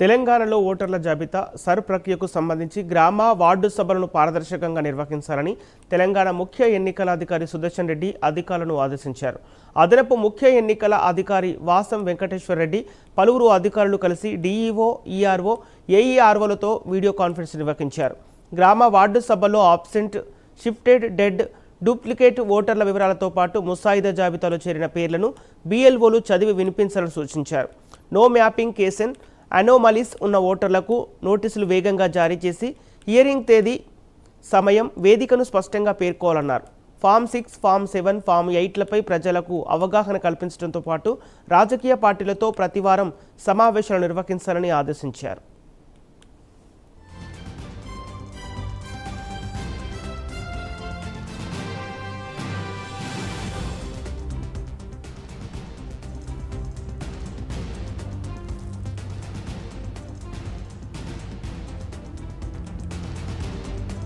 తెలంగాణలో ఓటర్ల జాబితా సర్ ప్రక్రియకు సంబంధించి గ్రామ వార్డు సభలను పారదర్శకంగా నిర్వహించాలని తెలంగాణ ముఖ్య ఎన్నికల అధికారి సుదర్శన్ రెడ్డి అధికారులను ఆదేశించారు. అదనపు ముఖ్య ఎన్నికల అధికారి వాసం వెంకటేశ్వర రెడ్డి పలువురు అధికారులు కలిసి డీఈఓ, ఈఆర్ఓ, ఏఈఆర్ఓలతో వీడియో కాన్ఫరెన్స్ నిర్వహించారు. గ్రామ వార్డు సభల్లో ఆబ్సెంట్, షిఫ్టెడ్, డెడ్, డూప్లికేట్ ఓటర్ల వివరాలతో పాటు ముసాయిదా జాబితాలో చేరిన పేర్లను బీఎల్ఓలు చదివి వినిపించాలని సూచించారు. నో మ్యాపింగ్ కేసెన్, అనోమలీస్ ఉన్న ఓటర్లకు నోటీసులు వేగంగా జారీ చేసి హియరింగ్ తేదీ, సమయం, వేదికను స్పష్టంగా పేర్కోవాలన్నారు. ఫామ్ 6, ఫామ్ 7, ఫామ్ 8లపై ప్రజలకు అవగాహన కల్పించడంతో పాటు రాజకీయ పార్టీలతో ప్రతివారం సమావేశాలు నిర్వహించాలని ఆదేశించారు.